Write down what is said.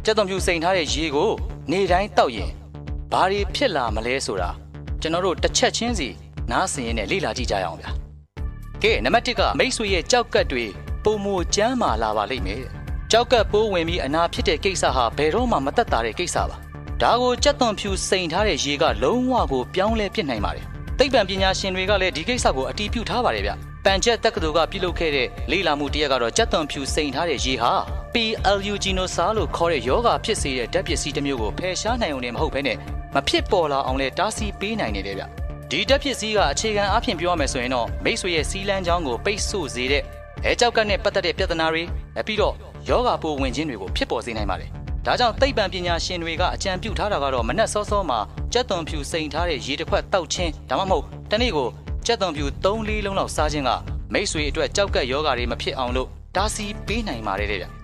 ကြက်သွန်ဖြူစိန်ထားတဲ့ရေကိုနေတိုင်းတောက်ရင်ဘာတွေဖြစ်လာမလဲဆိုတာကျွန်တော်တို့တစ်ချက်ချင်းစီနားဆင်ရင်းနဲ့လေ့လာကြည့်ကြရအောင်ဗျာကဲနံပါတ်1ကမိတ်ဆွေရဲ့ကြောက်ကတ်တွေပုံမကျမ်းမာလာပါလိမ့်မယ်ကြောက်ကတ်ပိုးဝင်ပြီးအနာဖြစ်တဲ့ကိစ္စဟာဘယ်တော့မှမသက်သာတဲ့ကိစ္စပါဒါကိုကြက်သွန်ဖြူစိန်ထားတဲ့ရေကလုံးဝကိုပြောင်းလဲပြစ်နိုင်ပါတယ်သိပ္ပံပညာရှင်တွေကလည်းဒီကိစ္စကိုအတည်ပြုထားပါတယ်ဗျပန်ချက်တက္ကသိုလ်ကပြုလုပ်ခဲ့တဲ့လေ့လာမှုတစ်ရပ်ကတော့ကြက်သွန်ဖြူစိန်ထားတဲ့ရေဟာ PLUGinosa လို့ခေါ်တဲ့ယောဂဖြစ်စေတဲ့ဓာတ်ပစ္စည်းတစ်မျိုးကိုဖယ်ရှားနိုင်ုံနဲ့မဟုတ်ဘဲနဲ့မဖြစ်ပေါ်လာအောင်လဲတားဆီးပေးနိုင်နေတယ်ဗျဒီဓာတ်ပစ္စည်းကအခြေခံအားဖြင့်ပြောရမယ်ဆိုရင်တော့မိတ်ဆွေရဲ့စီးလန်းချောင်းကိုပိတ်ဆို့စေတဲ့ကြောက်ကနဲ့ပတ်သက်တဲ့ပြဿနာတွေပြီးတော့ယောဂပိုးဝင်ခြင်းတွေကိုဖြစ်ပေါ်စေနိုင်ပါတယ်ဒါကြောင့်သိပ္ပံပညာရှင်တွေကအကြံပြုထားတာကတော့မနက်စောစောမှာကြက်သွန်ဖြူစိန်ထားတဲ့ရေတစ်ခွက်တောက်ခြင်းဒါမှမဟုတ်တနေ့ကိုကြက်သွန်ဖြူ3-4လုံးလောက်စားခြင်းကမိတ်ဆွေအတွက်ကြောက်ကက်ယောဂါတွေမဖြစ်အောင်လို့တားဆီးပေးနိုင်ပါတယ်တဲ့ဗျ